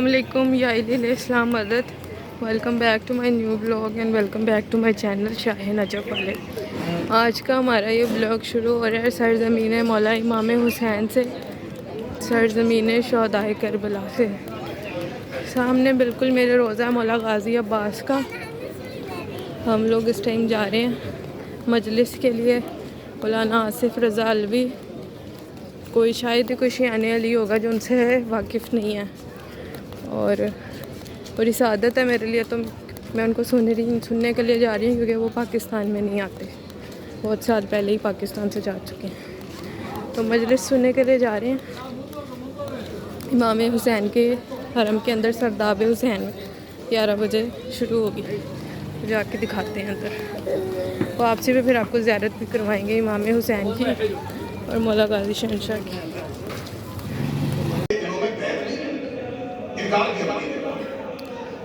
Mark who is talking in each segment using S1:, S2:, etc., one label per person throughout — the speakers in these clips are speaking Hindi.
S1: Assalamualaikum ya Islam Madad. Welcome back to my new blog and welcome back to my channel Shah Najaf वाले। आज का हमारा ये ब्लॉग शुरू हो रहा है सरज़मीन मौला इमाम हुसैन से, सरज़मीन शहदाए करबला से। सामने बिल्कुल मेरे रोज़ा मौला गाजी अब्बास का। हम लोग इस टाइम जा रहे हैं मजलिस के लिए। मौलाना आसिफ रज़ा अलवी, कोई शायद ही कोई शियाने अली होगा जो उनसे वाकिफ़ नहीं है, और बड़ी सादत है मेरे लिए, तो मैं उनको सुनने के लिए जा रही हूँ क्योंकि वो पाकिस्तान में नहीं आते, बहुत साल पहले ही पाकिस्तान से जा चुके हैं। तो मजलिस सुनने के लिए जा रहे हैं इमाम हुसैन के हरम के अंदर। सरदाब हुसैन 11 बजे शुरू होगी, तो जाके दिखाते हैं अंदर। तो आपसे भी फिर आपको ज़ियारत भी करवाएंगे इमाम हुसैन की और मौला गाजी शहनशाह की।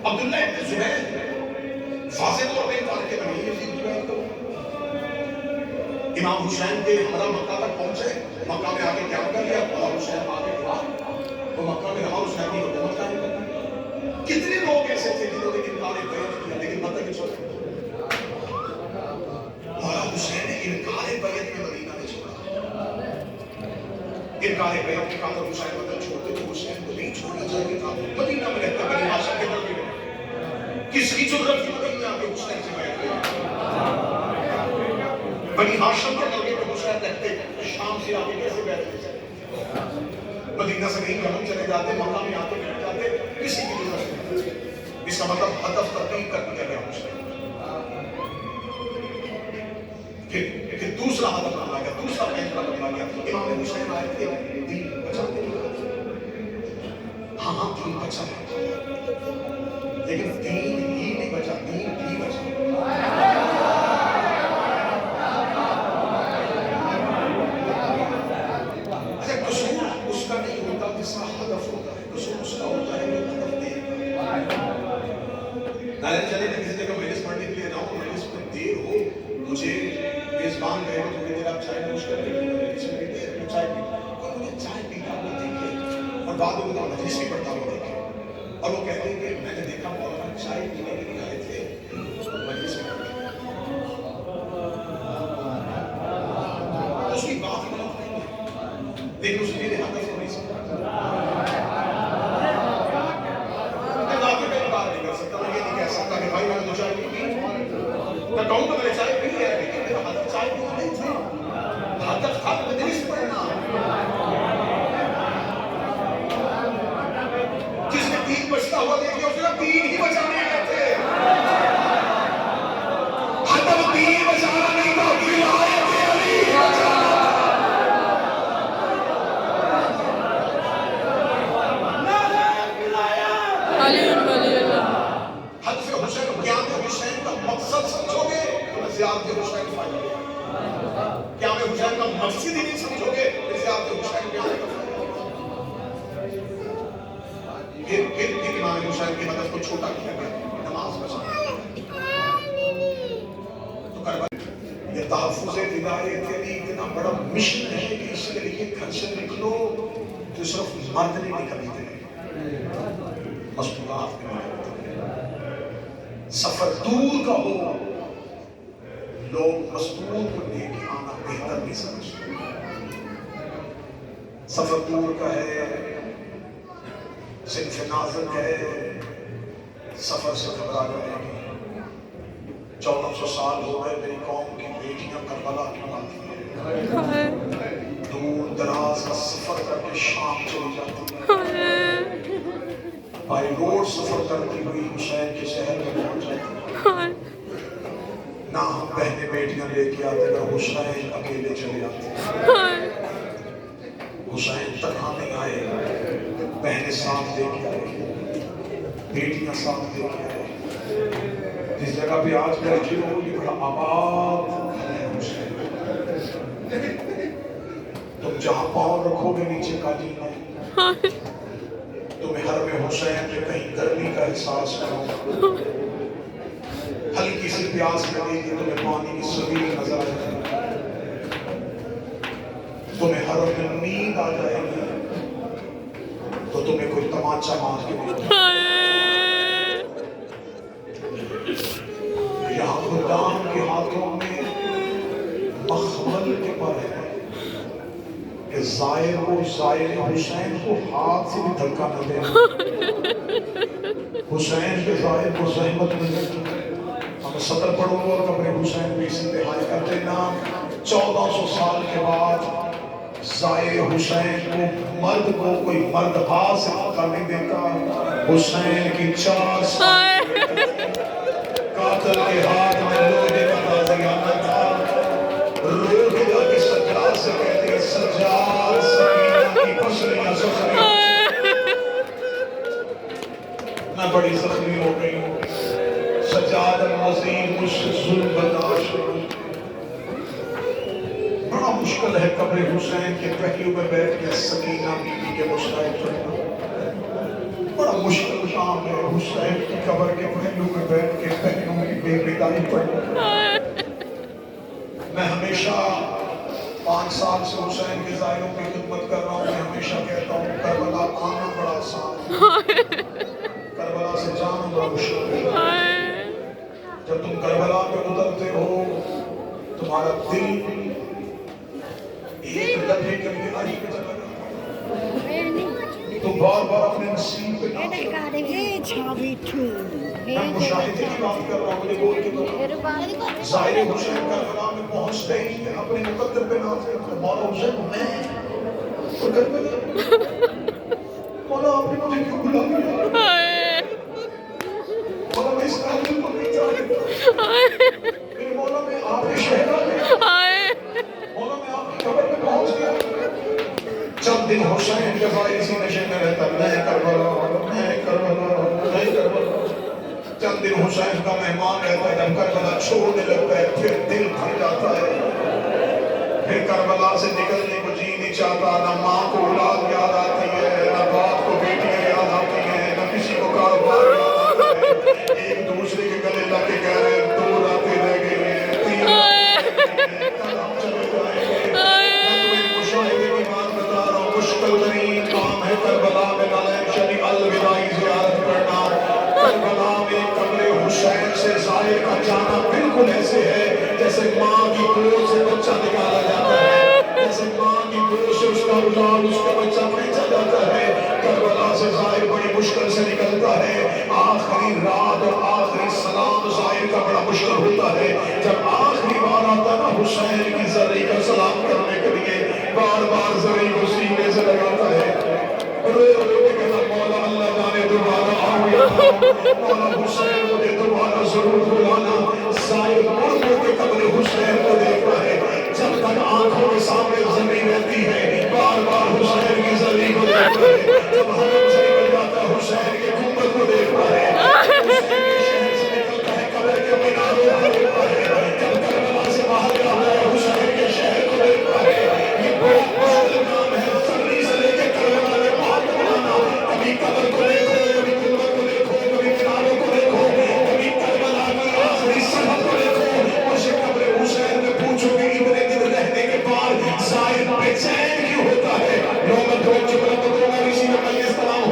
S2: अब्दुल्लाह इब्न ज़ुबैर वाज़ेह तौर पे इनकार के बनी है। इमाम हुसैन के हमरा मक्का तक पहुंचे, मक्का में आके क्या कर लिया, और हुसैन आके गिरा, वो मक्का में रहा, हुसैन की हुकूमत कायम कर दी। कितने लोग ऐसे थे जिन्होंने इनकार किया, लेकिन पता नहीं चला। मौला हुसैन ने इनकार बैत में मदीना में छोड़ा। इनकार बैत के कारण हुसैन मदीना छोड़ते, तो हुसैन को नहीं छोड़ना चाहिए था, मदीना में रहता, बनी हाशिम के दरबार में। किसकी ज़रूरत थी मदीना में हुसैन से बैत में? बनी हाशिम के दरबार में हुसैन रहते, शाम से आगे कैसे बैठ लेते? मदीना से कहीं यमन चले जाते, मक्का में आते बैठ जाते, किसी की ज़रूरत नहीं। इसका मतलब हदफ तब्दील कर दिया गया हुसैन। फिर दूसरा हदफ बना गया, दूसरा फैसला बना गया। इमाम हुसैन आए थे दीन बचाने के लिए। हाँ दीन बचा, लेकिन दीन ही नहीं बचा, दीन भी बचा। अच्छा, कसूर उसका नहीं होता जिसका हदफ होता है, कसूर उसका होता है जो हदफ दे। नारायण चले मैं किसी जगह मजलिस पढ़ने के लिए जाऊँ, मजलिस में देर हो, मुझे मेजबान गए तो थोड़ी देर आप चाय नोश कर लीजिए, चाय पी, और मुझे चाय पीता हुआ देखे और बाद में मजलिस भी पढ़ता हुआ देखे, और वो कहते हैं कि मैंने देखा मौलाना चाय पीने के लिए आए थे मजलिस में, उसकी बात गलत नहीं है, लेकिन उस मेरे हदफ को नहीं समझा। मैं बाकी में बात नहीं कर सकता, मैं ये नहीं कह सकता कि भाई मैंने तो चाय पी, मैं कहूँ तो मैंने चाय पी है, लेकिन मेरा हदफ चाय पीना नहीं था, हदफ था मजलिस पढ़ना। जिसने दीन बचता हुआ देख लिया, उसने दीन ही बचाने आए थे। हदफ दीन बचाना नहीं था, विलायत अली बचाना। हदफ हुसैन, क़याम हुसैन का मकसद समझोगे तो ज़ियारत हुसैन फायदा, क़याम हुसैन का मकसद ही नहीं समझोगे तो ज़ियारत हुसैन क्या है। फिर इमाम हुसैन की मदद को छोटा किया गया, नमाज बचाना। तो करबला ये तहफ़्फ़ुज़ विलायत अली इतना बड़ा मिशन है कि इसके लिए घर से निकलो तो सिर्फ मर्द नहीं निकलते, मस्तूरात में सफर दूर का हो, लोग मस्तूर को लेके आना बेहतर नहीं समझते। सफर दूर का है, सिर्फ नाज़िल है, सफर से घबरा जाएगी। 1400 साल हो गए मेरी कौम की बेटियां करबला क्यों आती हैं, दूर दराज का सफर करके शाम चली जाती है, बाई रोड सफर करती हुई हुसैन के शहर में पहुंच जाती। ना हम बहने बेटियां लेके आते, ना हुसैन अकेले चले आते। हुसैन तन्हा नहीं आए, बहने साथ लेके आए, बेटियां साथ लेके आए। जिस जगह पे आज मेरे जीवन होगी बड़ा आबाद है हुसैन, तुम जहां पाँव रखोगे नीचे काली में, तुम्हें हर में हुसैन में कहीं गर्मी का एहसास करो, हल्की सी प्यास लगेगी, तुम्हें पानी की सबील नजर आएगी, तुम्हें हर में नींद आ जाएगी, तो तुम्हें कोई तमाचा मार के नहीं।
S1: हाय
S2: यहाँ खुदाम के हाथों में मखमल के पर है कि जायर हुसैन को हाथ से भी धक्का न देना। हुसैन के जायर को जहमत न देना। हमें सदर पढ़ूंगा और अपने हुसैन भी इसी इंतहाई कर देना। 1400 साल के बाद जायर हुसैन को मर्द को कोई मर्द हाथ से धक्का नहीं देता। हुसैन की 4 साल कातल के हाथ में लोहे का ताज़ियाना था। रूह की सज्जाद से कहते हैं सज्जाद सकीना की पसलियां ससरी। मैं बड़ी जख्मी हो गई हूँ। सज्जाद मज़ीद मुझसे जुल्म बर्दाश्त नहीं। बड़ा मुश्किल है कब्र हुसैन के पहलू पर बैठ के सकीना बीबी के मुस्ताहिब करना। बड़ा मुश्किल काम है हुसैन की कब्र के पहलू पर बैठ के पहलू की बेविदाई पढ़ना। मैं हमेशा 5 साल से हुसैन के ज़ायरों की खिदमत कर रहा हूँ। मैं हमेशा कहता हूँ करबला आना बड़ा आसान है, करबला से जाना बड़ा मुश्किल है। जब तुम करबला पे उतरते हो तुम्हारा दिल एक लम्हे के लिए आरी पे चला जाता है। तुम बार-बार अपने नसीब पे नाम करते हो। मैं मुशाहिदे की बात कर रहा हूँ। मुझे बोल के ज़ाहिर हुसैन करबला में पहुँचते ही अपने मुकद्दर पे नाम करते हो। मौला हुसैन मैं तो करबला मौला आपने मुझे क्यों बुला लिया? मौला मैं इस काबिल को नहीं जानता। मेरे मौला मैं आपके शहर में मौला मैं आपकी कब्र में पहुँच गया। जब दिन हुसैन के भाई इसी नशे में रहता मैं करबला चंद दिन हुसैन का मेहमान रहता है। जब करबला छोड़ने लगता है फिर दिल भर जाता है। फिर करबला से निकलने को जी नहीं चाहता। ना माँ को औलाद याद आती है, ना बाप को बेटियां याद आती हैं, ना किसी को कारोबार याद आता है। एक दूसरे के गले लग के कह रहे हैं 2 रातें रह गई हैं, 3 कल हम चले जाएंगे। मैं तुम्हें मुशाहिदे की बात बता रहा हूँ। मुश्किल तरीन काम है करबला में नालैम शरीफ अलविदाई ज़ियारत करना। करबला में कब्र हुसैन से ज़ाहिर का जाना बिल्कुल ऐसे है जैसे माँ की गोद से बच्चा निकाला जाता है, जैसे माँ की गोद से उसका औलाद उसका बच्चा खींचा जाता है। करबला से ज़ाहिर बड़ी मुश्किल से निकलता है। आखिरी रात और आखिरी सलाम ज़ाहिर का बड़ा मुश्किल होता है। जब आखिरी बार आता ना हुसैन की ज़री का सलाम करने के लिए बार-बार ज़री को सीने से लगाता है। मौला अल्लाह जाने दोबारा आओ या मौला हुसैन मुझे दोबारा जरूर बुलाना। ज़ाहिर मुड़ के कब्र हुसैन को देखता है। जब तक आंखों के सामने ज़मीन रहती है बार-बार हुसैन की ज़मीन को देखता है। जब हरम से निकल जाता है हुसैन के गुंबद को देखता है। हुसैन के शहर से निकलता है कब्र के मीनारों को देखता है। जब करबला से बाहर आता है हुसैन के शहर को देखता है। ये बड़ा मुश्किल काम है सर्री से लेके करबला में बाहर बनाना। कभी कब्र को देखो, कभी गुंबद को देखो, कभी मीनारों को देखो, कभी करबला की आखिरी सरहद को देखो। मुझे कब्र हुसैन में पूछोगे इतने दिन रहने के बाद ज़ाहिर बेचैन क्यों होता है? लोग तो चुप रहो, इसी में इस्लाम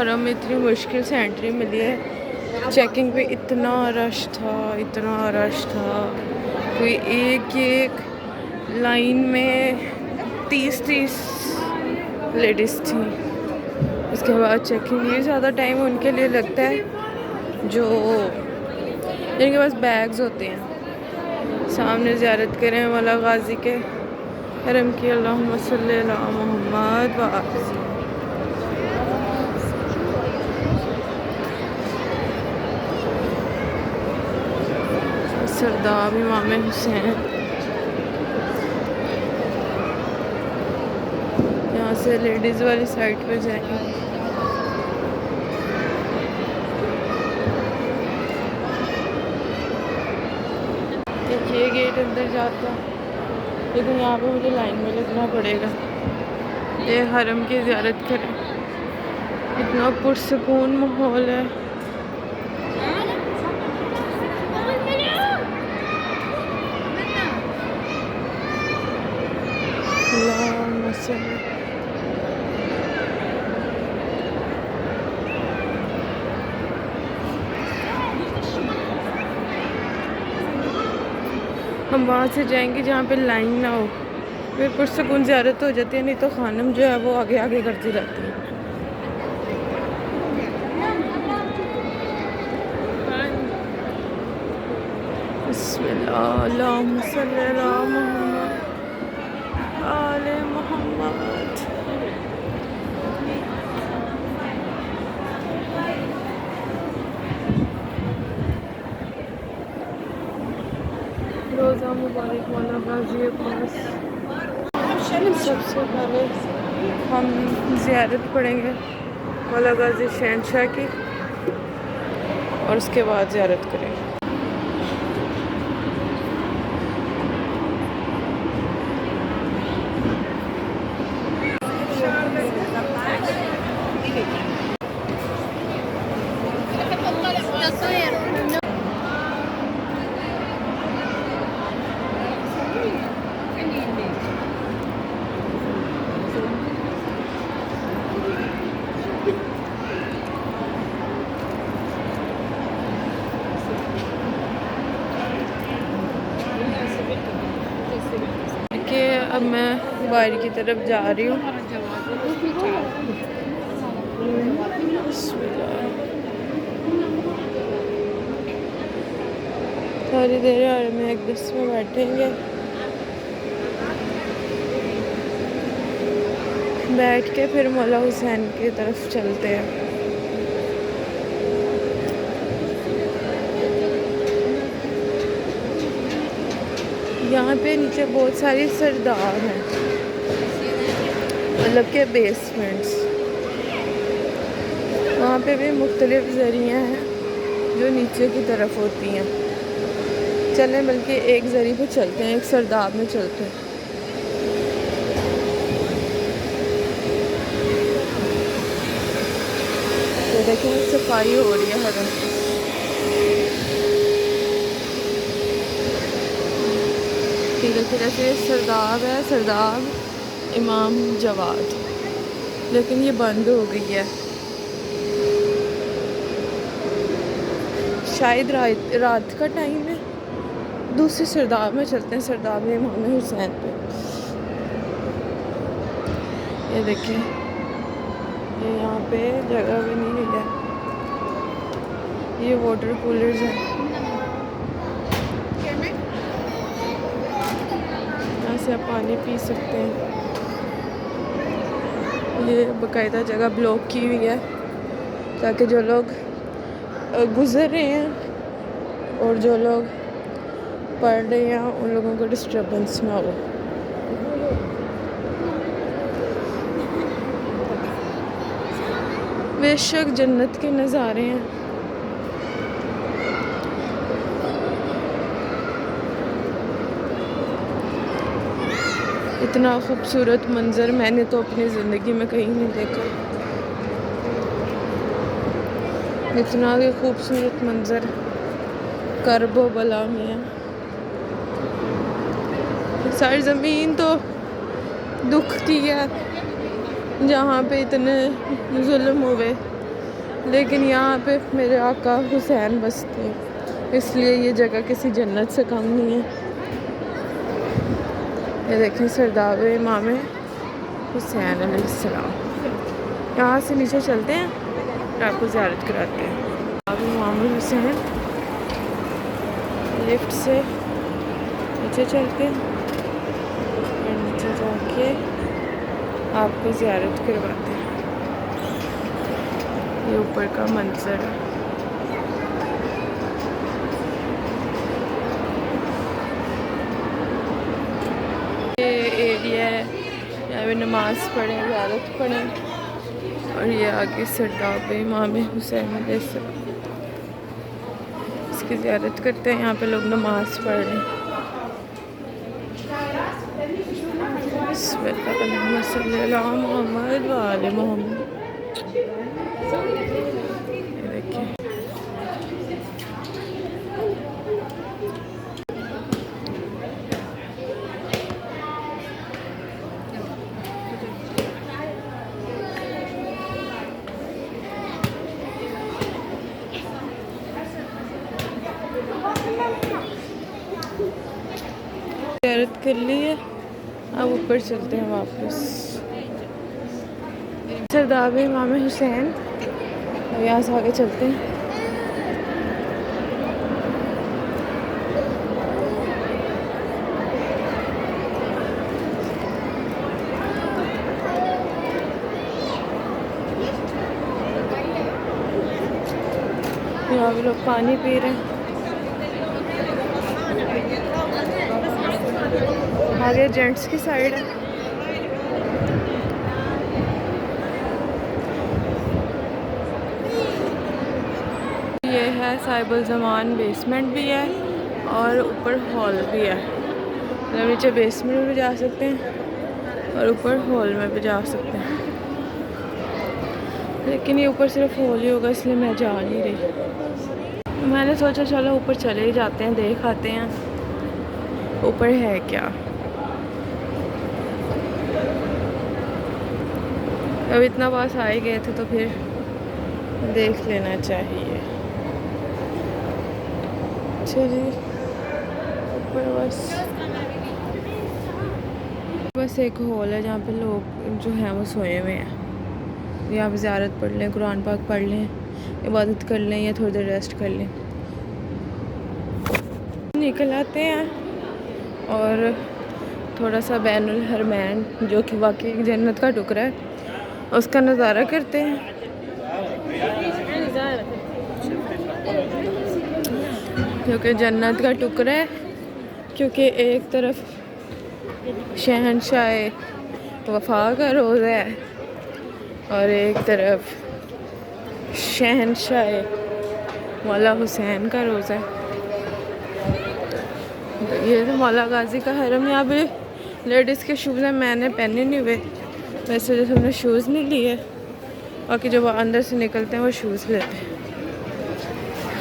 S1: हरम में इतनी मुश्किल से एंट्री मिली है। चेकिंग पे इतना रश था, इतना रश था, कोई एक एक लाइन में 30-30 लेडीज़ थी। उसके बाद चेकिंग, ये ज़्यादा टाइम उनके लिए लगता है जो जिनके पास बैग्स होते हैं। सामने ज़ियारत करें मौला गाजी के हरम की। अल्लाहुम्मा सल्ली अला मुहम्मद व आले। सरदार इमाम हुसैन, यहाँ से लेडीज़ वाली साइड पे जाएंगे। देखिए गेट अंदर जाता है, लेकिन यहाँ पे मुझे लाइन में लगना पड़ेगा। ये हरम की ज़ियारत करें, इतना पुरसकून माहौल है। अल्लाहुम्मा सल्ली। हम वहाँ से जाएंगे जहाँ पे लाइन ना हो, फिर पुरसकून ज़ियारत हो जाती है। नहीं तो खानम जो है वो आगे आगे करती रहती है। बिस्मिल्लाह, अल्लाहुम्मा सल्ली अला मुहम्मद आले मोहम्मद। रोज़ा मुबारक मौला गाजी के पास सबसे पहले हम ज़ियारत पढ़ेंगे मौला गाजी शहनशाह की, और उसके बाद ज़ियारत करेंगे। अब मैं बाहर की तरफ जा रही हूँ। थोड़ी देर और में एक बस में बैठेंगे, बैठ के फिर मौला हुसैन की तरफ चलते हैं। यहाँ पे नीचे बहुत सारी सरदार हैं, मतलब के बेसमेंट्स। वहाँ पे भी मुख्तलिफ ज़रियाँ हैं जो नीचे की तरफ होती हैं। चलें बल्कि एक ज़रिए पे चलते हैं, एक सरदार में चलते हैं। तो देखिए सफाई हो रही है हरम की। ठीक है, फिर ऐसे सरदार है, सरदार इमाम जवाद, लेकिन ये बंद हो गई है। शायद रात का टाइम है। दूसरे सरदार में चलते हैं, सरदार इमाम हुसैन पे। ये देखिए, ये यहाँ पे जगह भी नहीं है। ये वाटर कूलर्स हैं, यहाँ से आप पानी पी सकते हैं। ये बाकायदा जगह ब्लॉक की हुई है ताकि जो लोग गुज़र रहे हैं और जो लोग पढ़ रहे हैं उन लोगों को डिस्टर्बेंस ना हो। बेशक जन्नत के नज़ारे हैं। इतना खूबसूरत मंज़र मैंने तो अपनी ज़िंदगी में कहीं नहीं देखा। इतना भी खूबसूरत मंज़र करबो बला में है। सारी ज़मीन तो दुख की है, जहाँ पे इतने जुल्म हुए लेकिन यहाँ पे मेरे आका हुसैन बसते हैं, इसलिए ये जगह किसी जन्नत से कम नहीं है। ये देखें सरदार इमाम हुसैन अलैहिस्सलाम। यहाँ से नीचे चलते हैं और आपको ज़ियारत कराते हैं। अब इमाम हुसैन लिफ्ट से नीचे चलते हैं और नीचे जाके आपको ज़ियारत करवाते हैं। ये ऊपर का मंजर है। ये एरिया है, यहाँ पे नमाज पढ़ें, ज़ियारत पढ़ें। और ये आगे सरदार इमाम हुसैन अलैहिस्सलाम, इसकी ज़ियारत करते हैं। यहाँ पे लोग नमाज पढ़ रहे हैं। बिस्मिल्लाह सल्लल्लाहु मुहम्मद व आले मोहम्मद। ये देखिए ज़ियारत कर ली है, अब ऊपर चलते हैं वापस। सरदार इमाम हुसैन, यहाँ से आगे चलते हैं। यहाँ भी लोग पानी पी रहे हैं। आगे जेंट्स की साइड है। ये है साहिबुल जमान बेसमेंट भी है और ऊपर हॉल भी है। मतलब नीचे बेसमेंट में भी जा सकते हैं और ऊपर हॉल में भी जा सकते हैं, लेकिन ये ऊपर सिर्फ हॉल ही होगा, इसलिए मैं जा नहीं रही। मैंने सोचा चलो ऊपर चले ही जाते हैं, देख आते हैं ऊपर है क्या। अब इतना पास आ ही गए थे तो फिर देख लेना चाहिए। चलिए ऊपर बस एक हॉल है जहाँ पे लोग जो हैं वो सोए हुए हैं। यहाँ पे ज़ियारत पढ़ लें, कुरान पाक पढ़ लें, इबादत कर लें या थोड़ी देर रेस्ट कर लें। निकल आते हैं और थोड़ा सा बैनुल हरमैन, जो कि वाकई एक जन्नत का टुकड़ा है, उसका नज़ारा करते हैं। क्योंकि जन्नत का टुकड़ा है, क्योंकि एक तरफ शहंशाह वफा का रोज़ा है और एक तरफ शहंशाह मौला हुसैन का रोज़ा है। ये तो मौला गाजी का हरम। यहाँ पे लेडीज़ के शूज़ हैं, मैंने पहने नहीं हुए, वैसे जैसे हमने शूज़ नहीं लिए, बाकी जब अंदर से निकलते हैं वो शूज़ लेते हैं।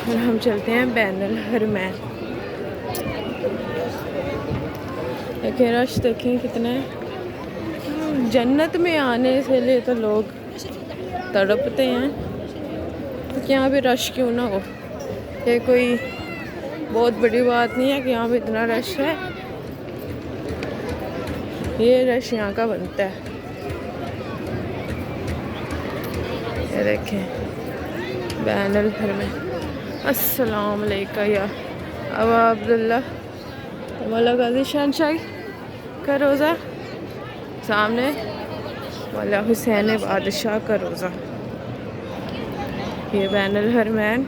S1: और हम चलते हैं बैनुल हरमैन। देखें रश, देखें कितना है। जन्नत में आने से लिए तो लोग तड़पते हैं, तो यहाँ पे रश क्यों ना हो। ये कोई बहुत बड़ी बात नहीं है कि यहाँ पे इतना रश है, ये रश यहाँ का बनता है। ये देखें बैनुल हरमैन। अस्सलाम वालेकुम या अबा अब्दुल्ला मौला गाजी शहंशाह का रोज़ा, सामने मौला हुसैन बादशाह का रोज़ा। ये बैनुल हरमैन।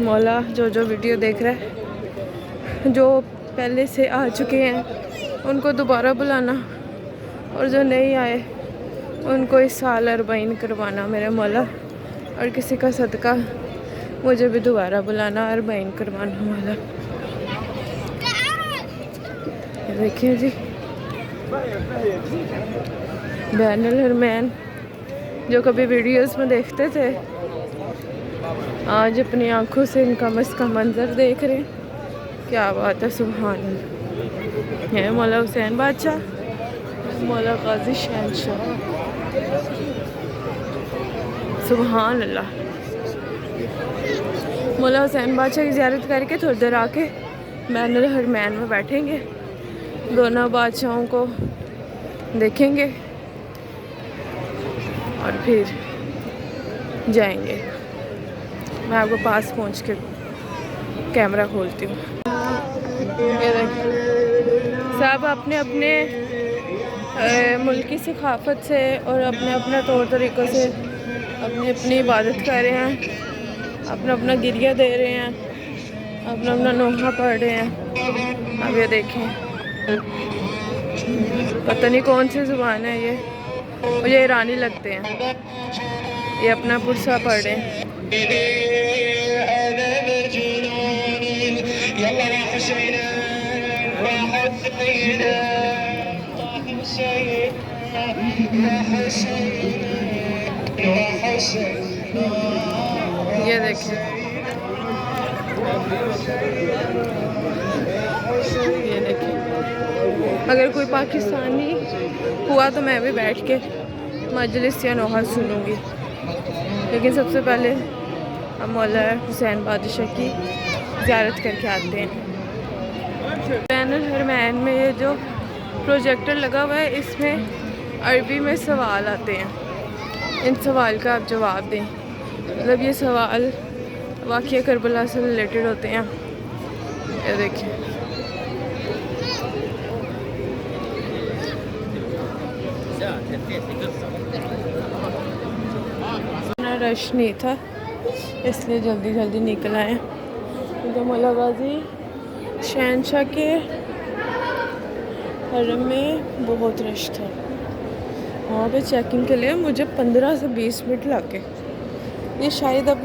S1: मौला जो वीडियो देख रहा है, जो पहले से आ चुके हैं उनको दोबारा बुलाना, और जो नहीं आए उनको इस साल 40 करवाना मेरे मौला, और किसी का सदका मुझे भी दोबारा बुलाना 40 करवाना मौला। देखिए जी बैनुल हरमैन, जो कभी वीडियोस में देखते थे, आज अपनी आंखों से इनका मस्त का मंजर देख रहे हैं। क्या बात है, सुभान अल्लाह। है मौला हुसैन बादशाह, मौला गाजी शहंशाह। सुभान अल्लाह। मौला हुसैन बादशाह की ज़ियारत करके थोड़ी देर आके बैनुल हरमैन में बैठेंगे, दोनों बादशाहों को देखेंगे और फिर जाएंगे। मैं आपको पास पहुंच के कैमरा खोलती हूँ। सब अपने अपने मुल्की सकाफत से और अपने अपने तौर तरीक़ों से अपनी अपनी इबादत कर रहे हैं, अपना अपना गिरिया दे रहे हैं, अपना अपना नोहा पढ़ रहे हैं। अब ये देखें, पता नहीं कौन सी ज़ुबान है ये, मुझे ईरानी लगते हैं। ये अपना पुरसा पढ़ रहे हैं। ये देखिए, ये देखिए, अगर कोई पाकिस्तानी हुआ तो मैं भी बैठ के मजलिस या नोहा सुनूंगी, लेकिन सबसे पहले हम मौला हुसैन बादशाह की ज़ियारत करके आते हैं। बैनुल हरमैन में ये जो प्रोजेक्टर लगा हुआ है, इसमें अरबी में सवाल आते हैं। इन सवाल का आप जवाब दें। मतलब ये सवाल वाक़या करबला से रिलेटेड होते हैं। ये देखिए, रश नहीं था इसलिए जल्दी जल्दी निकल आए। तो मौला गाजी शहनशाह के हरम में बहुत रश था। वहाँ पे चेकिंग के लिए मुझे 15 से 20 मिनट लगे। ये शायद अब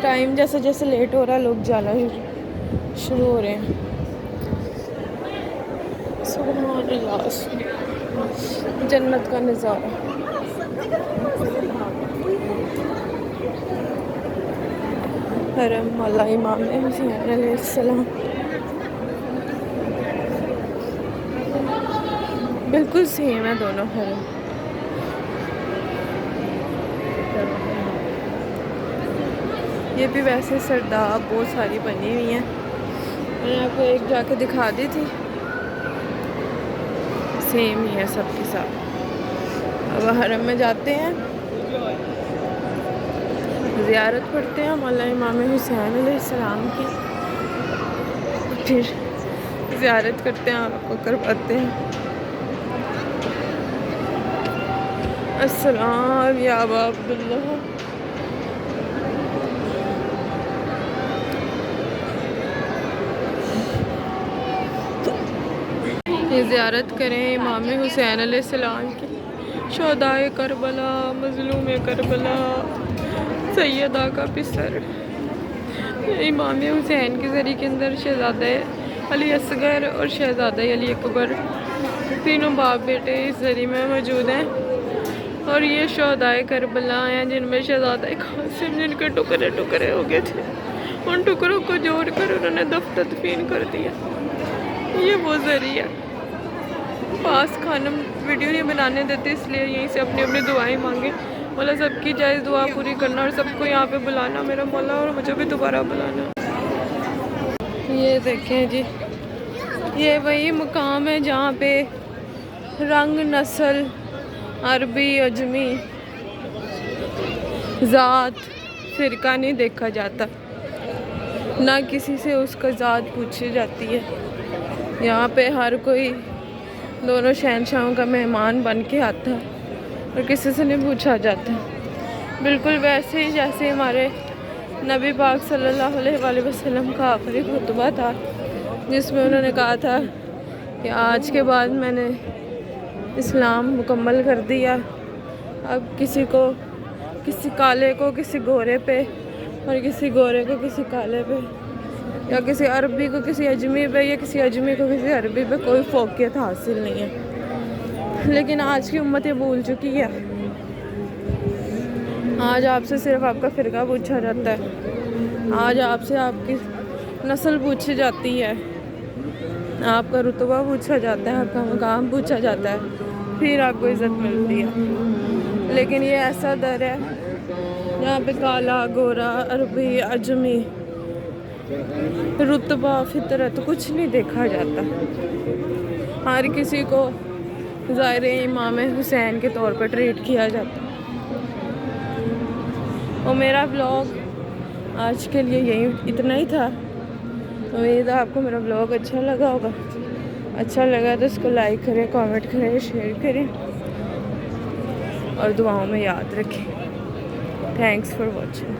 S1: टाइम जैसे जैसे लेट हो रहा है, लोग जाना शुरू हो रहे हैं। सुभान अल्लाह, जन्नत का नज़ारा। हरम मौला इमाम हुसैन अलैहिस्सलाम, बिल्कुल सेम है दोनों हरम। ये भी वैसे सरदाब बहुत सारी बनी हुई हैं। मैंने आपको एक जाके दिखा दी थी, सेम ही है सबके साथ। अब हरम में जाते हैं, ज़ियारत पढ़ते हैं मौला इमाम हुसैन अलैहिस्सलाम की, फिर ज़ियारत करते हैं, आपको करवाते हैं। अस्सलाम या अबा अब्दुल्लाह। ये ज़ियारत करें इमाम हुसैन अलैहिस्सलाम की, शोहदाए करबला, मज़लूम करबला, सैयदा का पिसर इमाम हुसैन के ज़रिए के अंदर शहज़ादा अली असगर और शहज़ादा अली अकबर तीनों बाप बेटे इस ज़रिए में मौजूद हैं। और ये शोहदाए करबला हैं जिनमें शहज़ादा कासिम, जिनके टुकड़े टुकड़े हो गए थे, उन टुकड़ों को जोड़कर उन्होंने दफन कर दिया। ये वो ज़रिया। पास खानम वीडियो नहीं बनाने देते, इसलिए यहीं से अपनी अपनी दुआएं मांगे। मौला सबकी जायज़ दुआ पूरी करना और सबको यहाँ पे बुलाना मेरा मौला, और मुझे भी दोबारा बुलाना। ये देखें जी, ये वही मुकाम है जहाँ पे रंग, नस्ल, अरबी, अजमी, ज़ात, फ़िरका नहीं देखा जाता, ना किसी से उसका ज़ात पूछी जाती है। यहाँ पे हर कोई दोनों शहनशाहों का मेहमान बन के आता है और किसी से नहीं पूछा जाता। बिल्कुल वैसे ही जैसे हमारे नबी पाक सल्लल्लाहु अलैहि वसल्लम का आखिरी खुतबा था, जिसमें उन्होंने कहा था कि आज के बाद मैंने इस्लाम मुकम्मल कर दिया। अब किसी काले को किसी गोरे पे, और किसी गोरे को किसी काले पे, या किसी अरबी को किसी अजमी पे, या किसी अजमी को किसी अरबी पे कोई फ़ौक़ियत हासिल नहीं है। लेकिन आज की उम्मत ये भूल चुकी है। आज आपसे सिर्फ आपका फ़िरका पूछा जाता है, आज आपसे आपकी नस्ल पूछी जाती है, आपका रुतबा पूछा जाता है, आपका मकाम पूछा जाता है, फिर आपको इज़्ज़त मिलती है। लेकिन ये ऐसा दर है यहाँ पे काला, गोरा, अरबी, अजमी, रुतबा, फितरत कुछ नहीं देखा जाता। हर किसी को ज़ाहिर इमाम हुसैन के तौर पर ट्रीट किया जाता। और मेरा ब्लॉग आज के लिए यही इतना ही था। उम्मीद है आपको मेरा ब्लॉग अच्छा लगा होगा। अच्छा लगा तो इसको लाइक करें, कमेंट करें, शेयर करें और दुआओं में याद रखें। Thanks for watching.